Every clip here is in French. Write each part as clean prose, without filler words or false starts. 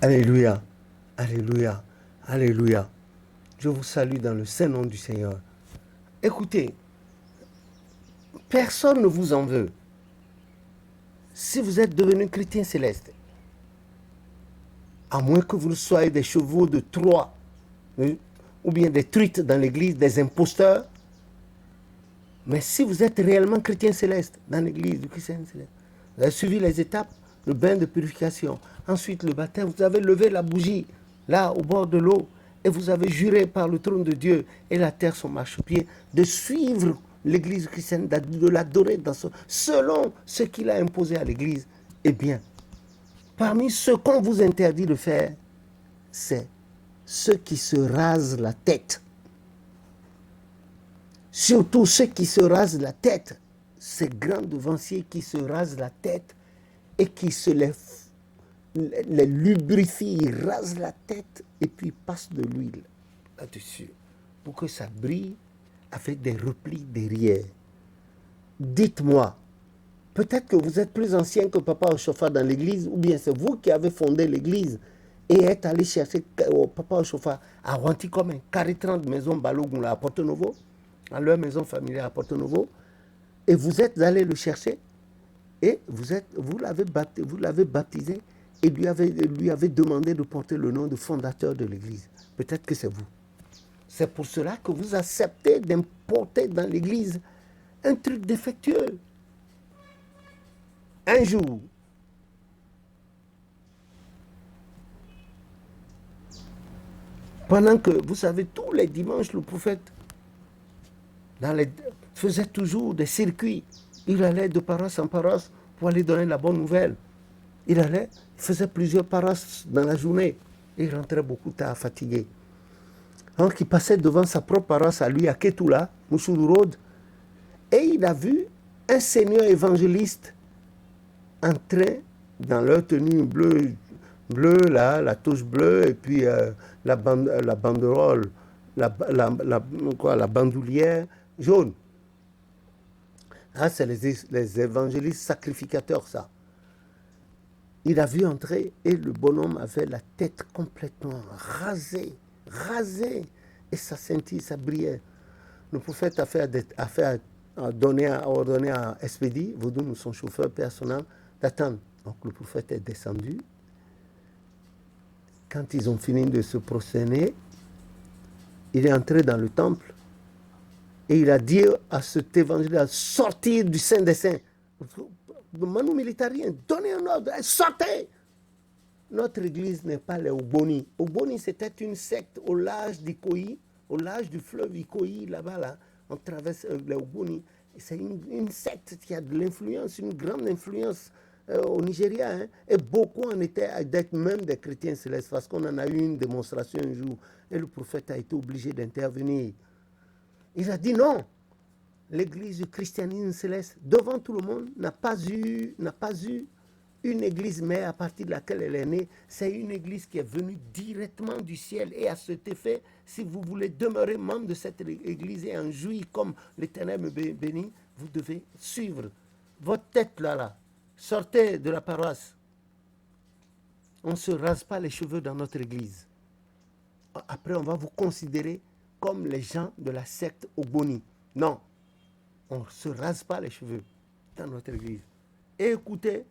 Alléluia, alléluia, alléluia. Je vous salue dans le saint nom du Seigneur. Écoutez, personne ne vous en veut. Si vous êtes devenu chrétien céleste, à moins que vous ne soyez des chevaux de Troie, ou bien des truites dans l'église, des imposteurs, mais si vous êtes réellement chrétien céleste dans l'église du chrétien céleste, vous avez suivi les étapes, le bain de purification, ensuite le baptême, vous avez levé la bougie, là, au bord de l'eau, et vous avez juré par le trône de Dieu et la terre son marchepied de suivre l'église chrétienne, de l'adorer selon ce qu'il a imposé à l'église. Eh bien, parmi ce qu'on vous interdit de faire, c'est ceux qui se rasent la tête. Surtout ceux qui se rasent la tête, ces grands devanciers qui se rasent la tête et qui se les lubrifient, ils rasent la tête et puis ils passent de l'huile là-dessus pour que ça brille avec des replis derrière. Dites-moi, peut-être que vous êtes plus ancien que Papa Ochofa dans l'église, ou bien c'est vous qui avez fondé l'église et êtes allé chercher Papa Ochofa à Wantikome, Carré 30 maison Balogun à Porto Novo, à leur maison familiale à Porto Novo, et vous êtes allé le chercher et vous l'avez baptisé et lui avez demandé de porter le nom de fondateur de l'église. Peut-être que c'est vous. C'est pour cela que vous acceptez d'importer dans l'église un truc défectueux. Un jour, pendant que, vous savez, tous les dimanches, le prophète faisait toujours des circuits. Il allait de paroisse en paroisse pour aller donner la bonne nouvelle. Il faisait plusieurs paroisses dans la journée. Il rentrait beaucoup tard, fatigué. Donc, il passait devant sa propre paroisse à lui, à Ketula, Mouchoudou Road, et il a vu un seigneur évangéliste entrer dans leur tenue bleue, là, la touche bleue, et puis la banderole, la bandoulière jaune. Ah, c'est les évangélistes sacrificateurs, ça. Il a vu entrer et le bonhomme avait la tête complètement rasée, et ça scintille, ça brillait. Le prophète a ordonné à Espédie, Vaudoun, son chauffeur personnel, d'attendre. Donc le prophète est descendu. Quand ils ont fini de se prosterner, il est entré dans le temple et il a dit à cet évangéliste de sortir du Saint des Saints. Manu militarien, donnez un ordre, sortez. Notre église n'est pas les Ogboni. Ogboni, c'était une secte au large d'Ikoyi, au large du fleuve Ikoyi, là-bas, là, on traverse les Ogboni. C'est une secte qui a de l'influence, une grande influence au Nigeria. Hein, et beaucoup en étaient d'être même des chrétiens célestes, parce qu'on en a eu une démonstration un jour. Et le prophète a été obligé d'intervenir. Il a dit non. L'église du christianisme céleste, devant tout le monde, n'a pas eu une église mère à partir de laquelle elle est née. C'est une église qui est venue directement du ciel. Et à cet effet, si vous voulez demeurer membre de cette église et en jouir comme l'Éternel me bénit, vous devez suivre votre tête là. Sortez de la paroisse. On ne se rase pas les cheveux dans notre église. Après, on va vous considérer comme les gens de la secte Ogboni. Non. On ne se rase pas les cheveux dans notre église. Et écoutez,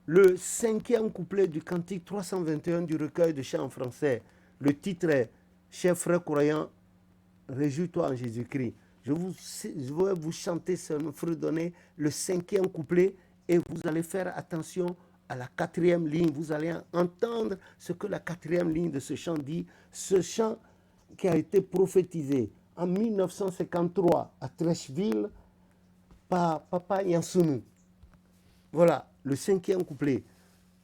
le 5e couplet du cantique 321 du recueil de chants en français. Le titre est « Chers frères croyants, réjouis-toi en Jésus-Christ ». Je vais vous chanter, ça me fredonner le 5e couplet et vous allez faire attention à la 4e ligne. Vous allez entendre ce que la 4e ligne de ce chant dit. Ce chant qui a été prophétisé en 1953 à Trècheville par Papa Yansounou. Voilà, le 5e couplet.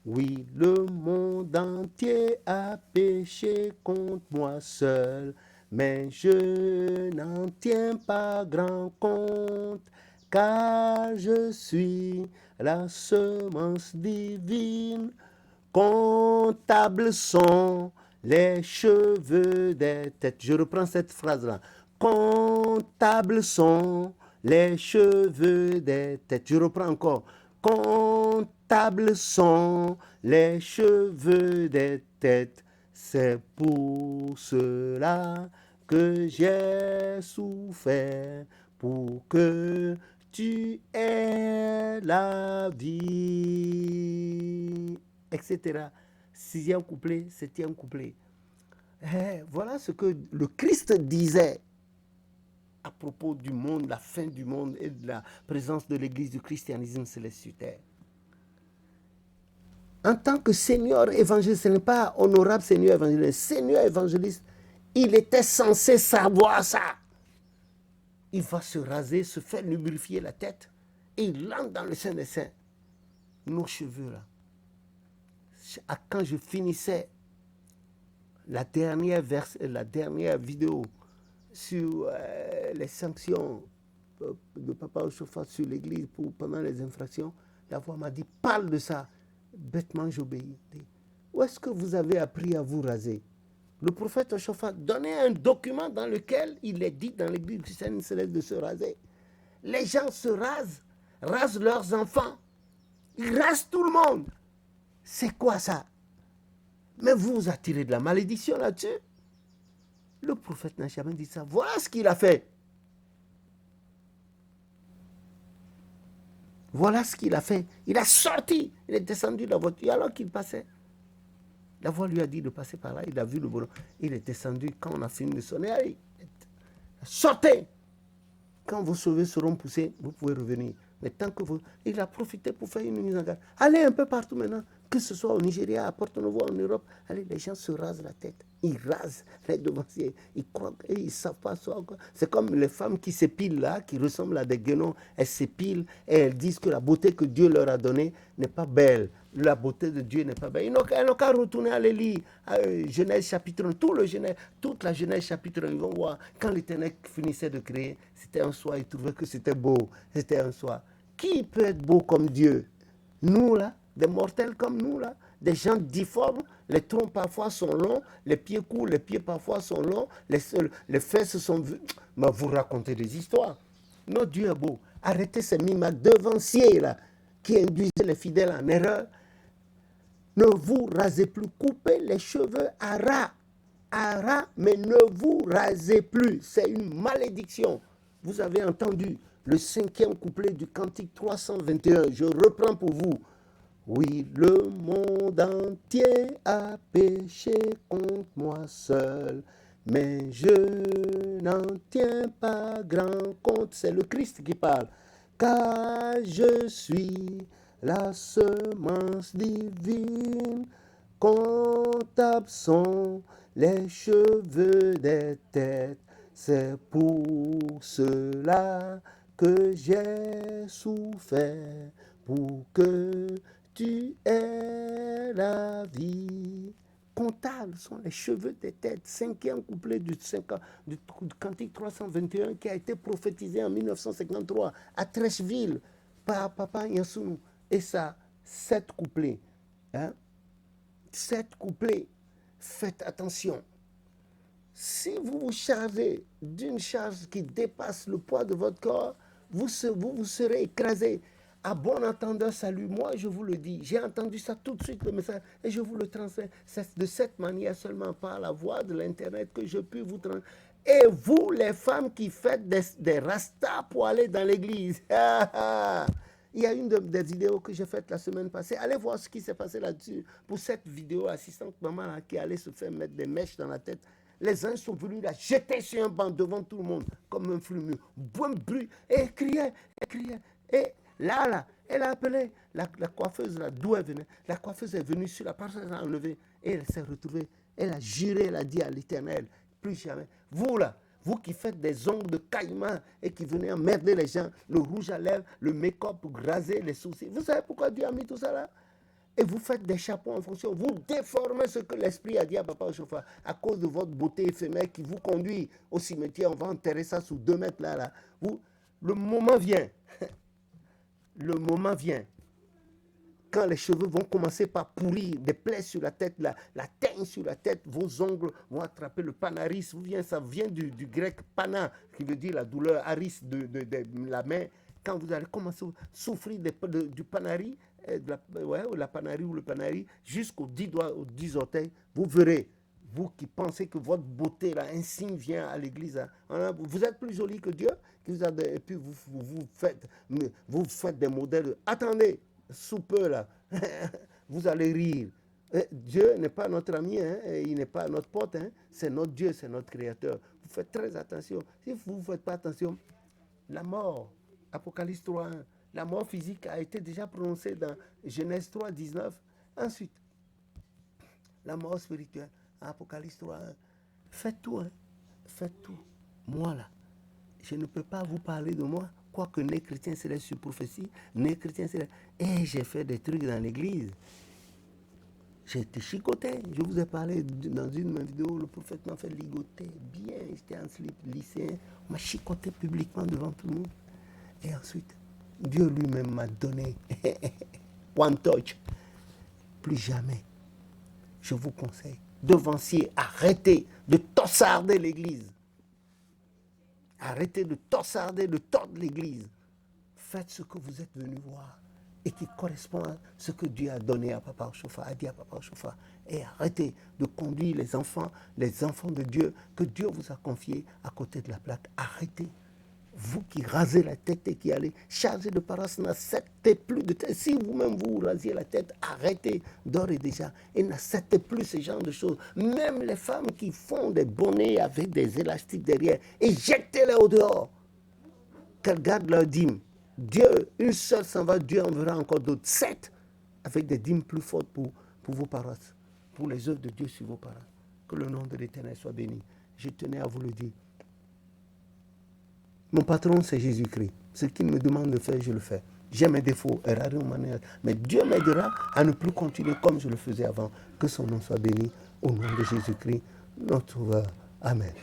Oui, le monde entier a péché contre moi seul, mais je n'en tiens pas grand compte, car je suis la semence divine. Comptables sont les cheveux des têtes. Je reprends cette phrase-là. Comptables sont les cheveux des têtes. Je reprends encore. Comptables Comptables sont les cheveux des têtes, c'est pour cela que j'ai souffert, pour que tu aies la vie, etc. Sixième couplet, septième couplet. Voilà ce que le Christ disait à propos du monde, la fin du monde et de la présence de l'Église du christianisme céleste. En tant que Seigneur évangéliste, ce n'est pas honorable Seigneur évangéliste. Seigneur évangéliste, il était censé savoir ça. Il va se raser, se faire lubrifier la tête et il entre dans le Saint des Saints. Nos cheveux là. Quand je finissais la dernière vidéo sur les sanctions de Papa Ochofa sur l'Église pendant les infractions, la voix m'a dit, parle de ça. Bêtement, j'obéis. Où est-ce que vous avez appris à vous raser? Le prophète Ochofa donnait un document dans lequel il est dit dans l'Église chrétienne céleste de se raser. Les gens se rasent leurs enfants, ils rasent tout le monde. C'est quoi ça? Mais vous attirez de la malédiction là-dessus. Le prophète n'a jamais dit ça. Voilà ce qu'il a fait. Voilà ce qu'il a fait. Il a sorti. Il est descendu de la voiture alors qu'il passait. La voix lui a dit de passer par là. Il a vu le bonhomme. Il est descendu quand on a fini de sonner. Allez, sortez. Quand vos cheveux seront poussés, vous pouvez revenir. Mais tant que vous... Il a profité pour faire une mise en garde. Allez un peu partout maintenant. Que ce soit au Nigeria, à Porto Novo, en Europe. Allez, les gens se rasent la tête. Ils rasent les devanciers. Ils croient qu'ils ne savent pas ça. C'est comme les femmes qui s'épilent là, qui ressemblent à des guenons. Elles s'épilent et elles disent que la beauté que Dieu leur a donnée n'est pas belle. La beauté de Dieu n'est pas belle. Elles n'ont qu'à retourner à l'Élie. Genèse chapitre 1, toute la Genèse chapitre 1, ils vont voir. Quand l'Éternel finissait de créer, c'était un soir, il trouvait que c'était beau. C'était un soir. Qui peut être beau comme Dieu? Nous là, des mortels comme nous là, des gens difformes, les troncs parfois sont longs, les pieds courts, les pieds parfois sont longs, les fesses sont... Mais vous racontez des histoires. Notre Dieu est beau. Arrêtez ces mimaques devanciers là, qui induisent les fidèles en erreur. Ne vous rasez plus, coupez les cheveux à ras, mais ne vous rasez plus. C'est une malédiction. Vous avez entendu le cinquième couplet du cantique 321. Je reprends pour vous. Oui, le monde entier a péché contre moi seul, mais je n'en tiens pas grand compte. C'est le Christ qui parle. Car je suis la semence divine, comptables sont les cheveux des têtes. C'est pour cela que j'ai souffert, pour que tu aies la vie. Comptables sont les cheveux des têtes. Cinquième couplet du cantique 321 qui a été prophétisé en 1953 à Trècheville par Papa Yansounou. Et ça, 7 couplets. 7 couplets. Faites attention. Si vous vous chargez d'une charge qui dépasse le poids de votre corps, vous serez écrasé. À bon entendeur, salut. Moi, je vous le dis. J'ai entendu ça tout de suite, le message, et je vous le transmets. C'est de cette manière seulement, par la voie de l'Internet, que je peux vous transmettre. Et vous, les femmes qui faites des rastas pour aller dans l'église. Il y a une des vidéos que j'ai faites la semaine passée. Allez voir ce qui s'est passé là-dessus. Pour cette vidéo, assistante maman là, qui allait se faire mettre des mèches dans la tête. Les anges sont venus la jeter sur un banc devant tout le monde, comme un fumeux. Bon bruit. Et elle criait. Et là, elle a appelé la coiffeuse, là, d'où elle venait. La coiffeuse est venue sur la partie, elle a enlevé. Et elle s'est retrouvée. Elle a juré, elle a dit à l'Éternel, plus jamais. Vous là, vous qui faites des ongles de caïman et qui venez emmerder les gens, le rouge à lèvres, le make-up pour raser les sourcils. Vous savez pourquoi Dieu a mis tout ça là? Et vous faites des chapeaux en fonction. Vous déformez ce que l'Esprit a dit à Papa Ochofa à cause de votre beauté éphémère qui vous conduit au cimetière. On va enterrer ça sous 2 mètres là. Le moment vient. Le moment vient. Quand les cheveux vont commencer par pourrir, des plaies sur la tête, la teigne sur la tête, vos ongles vont attraper le panaris. Ça vient du grec pana, qui veut dire la douleur, aris de la main. Quand vous allez commencer à souffrir du panari, la panarie ou le panari, jusqu'aux 10 doigts, aux 10 orteils, vous verrez. Vous qui pensez que votre beauté, là, un signe vient à l'église, hein, vous êtes plus joli que Dieu, et puis vous faites des modèles. Attendez, sous peu là, vous allez rire. Dieu n'est pas notre ami, hein, il n'est pas notre pote, hein, c'est notre Dieu, c'est notre créateur. Vous faites très attention. Si vous ne faites pas attention, la mort, Apocalypse 3.1, la mort physique a été déjà prononcée dans Genèse 3.19. Ensuite, la mort spirituelle, Apocalypse 3.1. Faites tout, hein. Faites tout. Moi, là, je ne peux pas vous parler de moi, quoique né chrétien c'est sur prophétie, né chrétien c'est. Et j'ai fait des trucs dans l'église. J'ai été chicoté. Je vous ai parlé dans une de mes vidéos, le prophète m'a fait ligoter bien. J'étais en slip lycéen. On m'a chicoté publiquement devant tout le monde. Et ensuite, Dieu lui-même m'a donné one touch. Plus jamais. Je vous conseille, devanciers, arrêtez de tossarder l'église. Arrêtez de tossarder, de tordre l'église. Faites ce que vous êtes venus voir et qui correspond à ce que Dieu a donné à Papa Ochofa, a dit à Papa Ochofa. Et arrêtez de conduire les enfants de Dieu que Dieu vous a confiés à côté de la plaque. Arrêtez. Vous qui rasez la tête et qui allez charger de paroisse, n'acceptez plus de tête. Si vous-même vous rasiez la tête, arrêtez d'ores et déjà et n'acceptez plus ce genre de choses. Même les femmes qui font des bonnets avec des élastiques derrière, éjectez-les au dehors. Qu'elles gardent leur dîme. Dieu, une seule s'en va, Dieu enverra encore d'autres 7 avec des dîmes plus fortes pour vos paroisses, pour les œuvres de Dieu sur vos paroisses. Que le nom de l'Éternel soit béni. Je tenais à vous le dire. Mon patron, c'est Jésus-Christ. Ce qu'il me demande de faire, je le fais. J'ai mes défauts, mais Dieu m'aidera à ne plus continuer comme je le faisais avant. Que son nom soit béni au nom de Jésus-Christ, notre Sauveur. Amen.